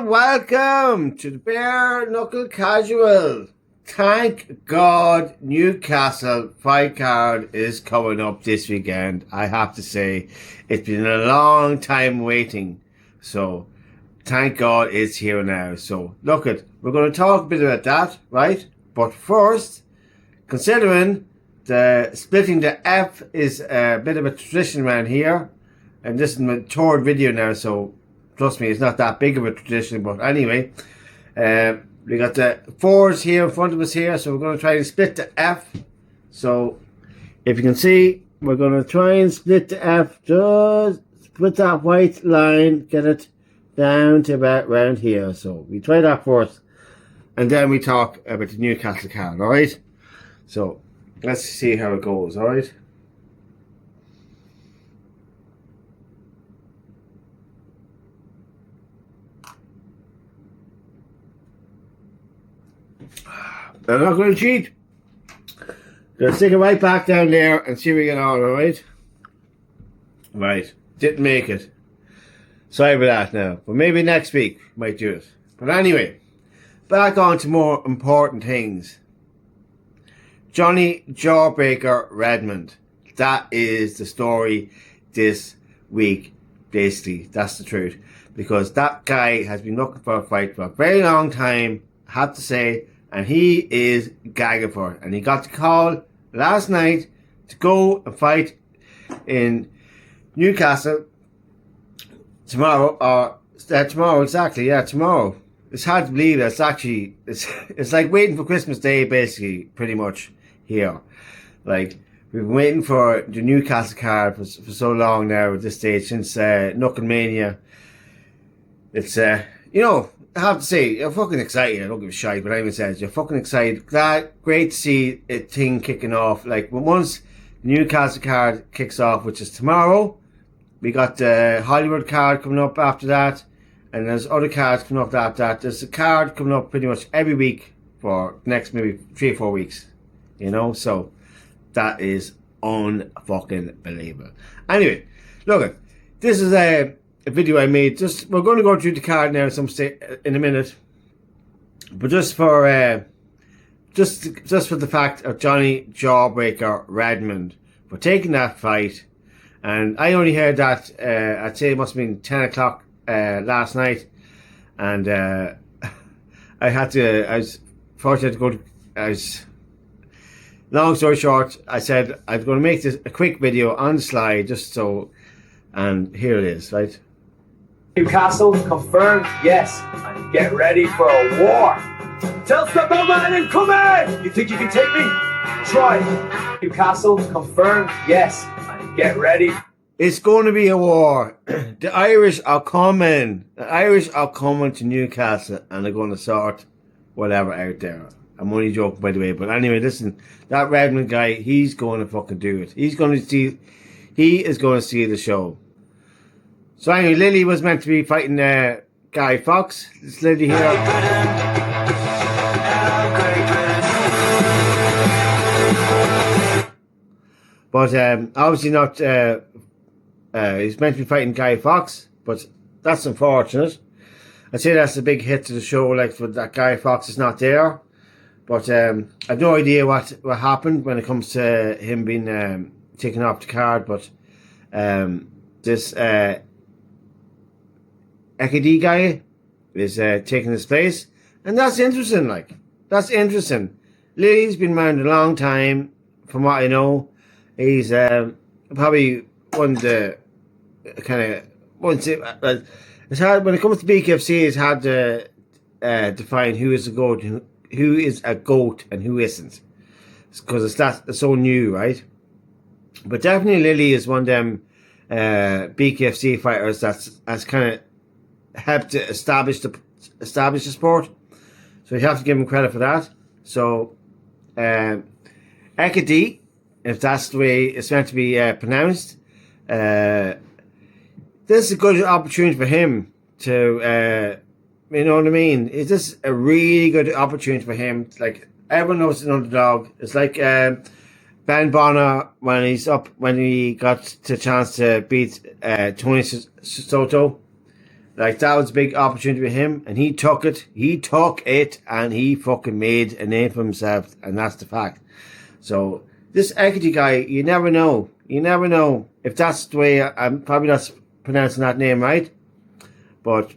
and welcome to the Bare Knuckle Casual. Thank God Newcastle fight card is coming up this weekend. I have to say, it's been a long time waiting. So, thank God it's here now. So, look we're going to talk a bit about that, right? But first, considering the splitting the F is a bit of a tradition around here, and this is my third video now, so trust me, it's not that big of a tradition, but anyway, we got the 4s here in front of us here, so we're going to try and split the F. So, if you can see, we're going to try and split the F, just put that white line, get it down to about around here. So, we try that first, and then we talk about the Newcastle card, alright? So, let's see how it goes, alright? I'm not going to cheat. Gonna stick it right back down there and see if we get on, alright? Right. Didn't make it. Sorry for that now. But maybe next week might do it. But anyway, back on to more important things. Johnny Jawbreaker Redmond. That is the story this week. Basically, that's the truth. Because that guy has been looking for a fight for a very long time, I have to say. And he is gagging for it. And he got the call last night to go and fight in Newcastle tomorrow. Tomorrow, exactly. Yeah, tomorrow. It's hard to believe that it's like waiting for Christmas Day, basically, pretty much here. Like, we've been waiting for the Newcastle card for so long now at this stage, since Knuckle Mania. It's, you know, I have to say, you're fucking excited. I don't give a shit, but anyone says you're fucking excited. Great to see a thing kicking off. Like, once the Newcastle card kicks off, which is tomorrow, we got the Hollywood card coming up after that, and there's other cards coming up after that. There's a card coming up pretty much every week for the next maybe 3 or 4 weeks. You know, so that is unfucking believable. Anyway, look, this is a video I made. We're going to go through the card now in a minute, but just for the fact of Johnny Jawbreaker Redmond for taking that fight. And I only heard that I'd say it must have been 10 o'clock last night, and I was fortunate to go long story short, I said I was going to make this a quick video on the slide, just so, and here it is, right? Newcastle confirmed, yes, and get ready for a war. Tell step out, man, and come in. You think you can take me? Try. Newcastle confirmed, yes, and get ready. It's going to be a war. The Irish are coming. The Irish are coming to Newcastle, and they're going to sort whatever out there. I'm only joking, by the way, but anyway, listen, that Redmond guy, he's going to fucking do it. He is going to see the show. So anyway, Lily was meant to be fighting Guy Fox. This lady here. But obviously not, he's meant to be fighting Guy Fox, but that's unfortunate. I'd say that's a big hit to the show, like, for that Guy Fox is not there. But I've no idea what happened when it comes to him being taken off the card. But this Ekadi guy is taking his place, and that's interesting. Like, that's interesting. Lily's been around a long time, from what I know. He's probably one of the it's hard when it comes to BKFC. It's hard to define who is a goat, who is a goat, and who isn't, because it's so new, right? But definitely Lily is one of them BKFC fighters that's kind of helped to establish the sport. So you have to give him credit for that. So Ekadi, if that's the way it's meant to be pronounced, this is a good opportunity for him to, you know what I mean? Is this a really good opportunity for him? Like, everyone knows he's an underdog. It's like Ben Bonner when he got the chance to beat Tony Soto. Like, that was a big opportunity for him, and he took it. He took it, and he fucking made a name for himself, and that's the fact. So, this Equity guy, you never know. You never know if that's the way. I'm probably not pronouncing that name right, but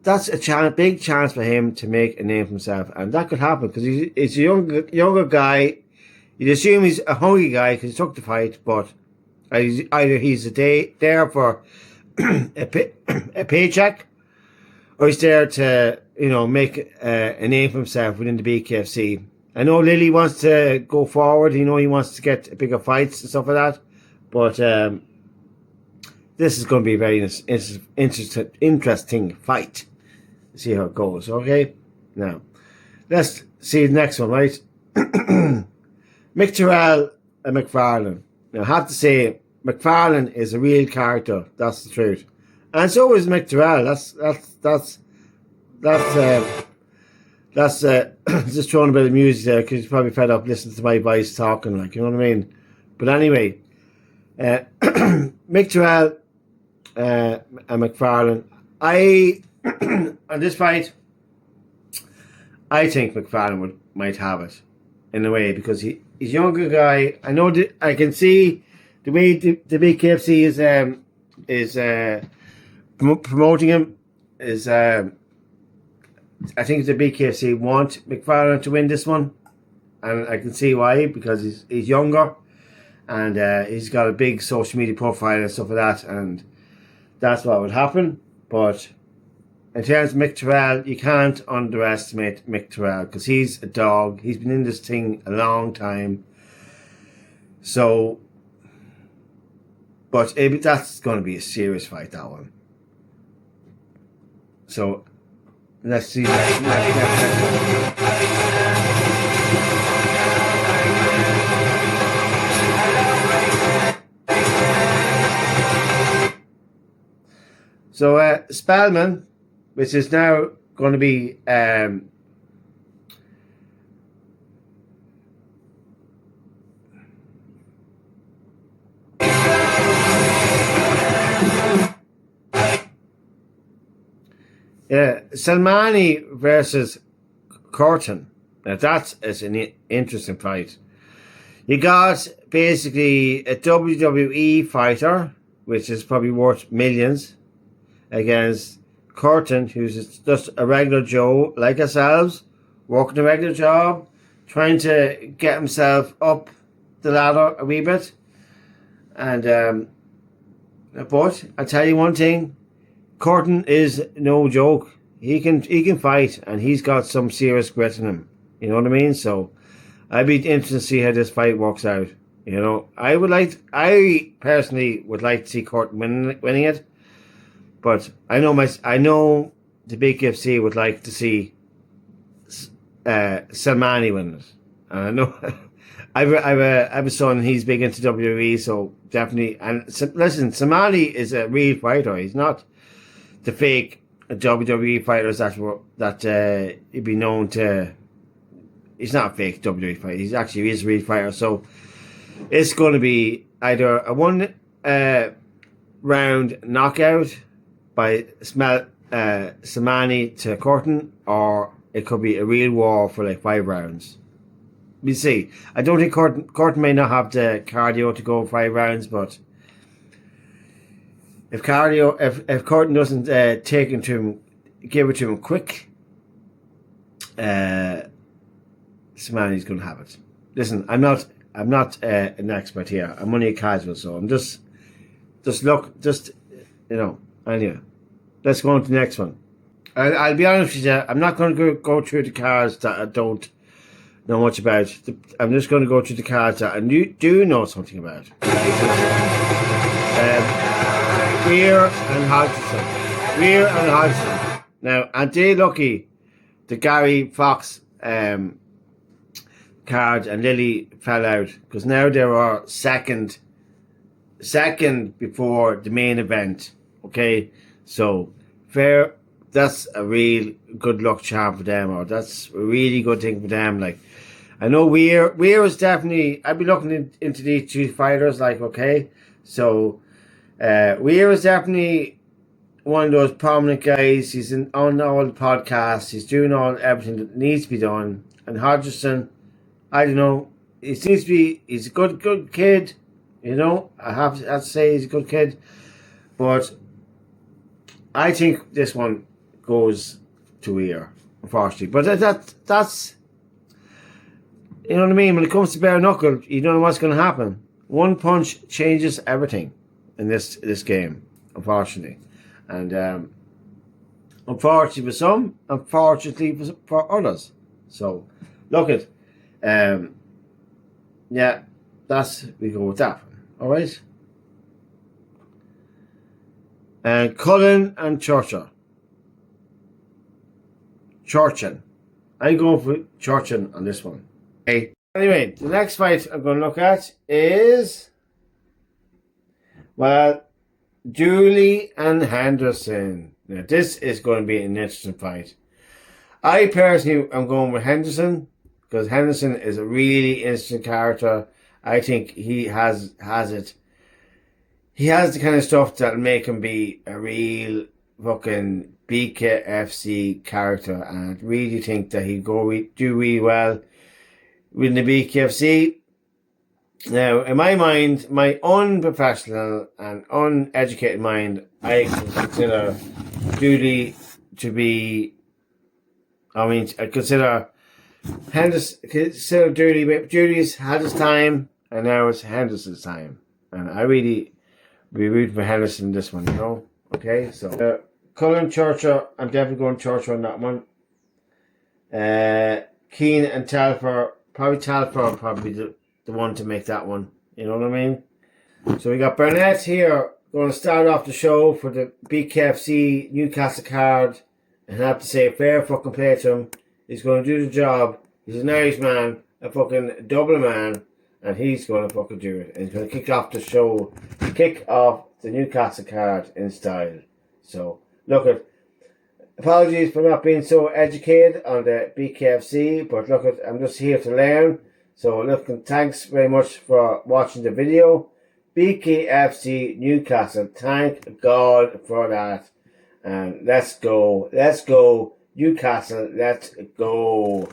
that's a big chance for him to make a name for himself, and that could happen because he's a younger guy. You'd assume he's a hungry guy because he took the fight, but either he's there for a paycheck, or he's there to make a name for himself within the BKFC. I know Lily wants to go forward. He wants to get bigger fights and stuff like that, but this is going to be a very interesting fight. See how it goes. Okay, now let's see the next one, right? Mick Terrell and McFarlane. Now, I have to say, McFarlane is a real character. That's the truth, and so is Mick Terrell. That's just throwing a bit of music there because he's probably fed up listening to my voice talking, like, you know what I mean. But anyway, Mick Terrell and McFarlane. On this fight, I think McFarlane might have it in a way because he's a younger guy. I know I can see the way the BKFC is promoting him is. I think the BKFC want McFarlane to win this one, and I can see why, because he's younger and he's got a big social media profile and stuff like that, and that's what would happen. But in terms of Mick Terrell, you can't underestimate Mick Terrell because he's a dog. He's been in this thing a long time. So, but that's going to be a serious fight, that one. So, let's see. So, Spellman, which is now going to be Salmani versus Curtin. Now that is an interesting fight. You got basically a WWE fighter, which is probably worth millions, against Curtin, who's just a regular Joe like ourselves, working a regular job, trying to get himself up the ladder a wee bit. And but I tell you one thing, Curtin is no joke. He can fight, and he's got some serious grit in him. You know what I mean? So I'd be interested to see how this fight works out. You know, I personally would like to see Curtin winning it. But I know the BKFC would like to see Salmani win it. And I know I have a son. He's big into WWE, so definitely. And listen, Salmani is a real fighter. He's not the fake WWE fighters that he'd be known to. He's not a fake WWE fighter. He's actually a real fighter. So it's going to be either a one round knockout by Salmani to Curtin, or it could be a real war for like 5 rounds. We see. I don't think Curtin may not have the cardio to go 5 rounds, but if Curtin doesn't take it to him, give it to him quick, Salmani's going to have it. Listen, I'm not an expert here. I'm only a casual, so I'm just anyway, let's go on to the next one. I'll be honest with you, I'm not going to go through the cards that I don't know much about. I'm just going to go through the cards that I do know something about. Weir and Hodgson. Now, aren't they lucky the Gary Fox card and Lily fell out? Because now they are second before the main event. Okay, so fair. That's a real good luck charm for them, or that's a really good thing for them. Like, I know Weir is definitely. I'd be looking into these two fighters. Like, okay, so Weir is definitely one of those prominent guys. He's on all the podcasts. He's doing everything that needs to be done. And Hodgson, I don't know. He seems to be. He's a good kid. You know, I have to say he's a good kid. But I think this one goes to here, unfortunately. But that's you know what I mean. When it comes to bare knuckle, you don't know what's going to happen. One punch changes everything in this game, unfortunately. And unfortunately for some, unfortunately for others. So, look at, yeah, we go with that. All right. And Cullen and Churchill. I'm going for Churchill on this one. Okay. Anyway, the next fight I'm going to look at is, well, Julie and Henderson. Now, this is going to be an interesting fight. I personally am going with Henderson because Henderson is a really interesting character. I think he has it. He has the kind of stuff that'll make him be a real fucking BKFC character, and I really think that he'd do really well with the BKFC. Now, in my mind, my unprofessional and uneducated mind, I consider Julie to be. I consider Julie's had his time, and now it's Henderson's time, and I really be rooting for Henderson this one, you know. Okay, so Cullen Churchill, I'm definitely going Churchill on that one. Keane and Telfer, probably the one to make that one. You know what I mean? So we got Burnett here going to start off the show for the BKFC Newcastle card, and I have to say fair fucking play to him. He's going to do the job. He's an Irishman, a fucking Dublin man, and he's going to fucking do it. And he's going to kick off the show, kick off the Newcastle card in style. So look at. Apologies for not being so educated on the BKFC, but look at, I'm just here to learn. So look, thanks very much for watching the video. BKFC Newcastle, thank God for that. And let's go, Newcastle, let's go.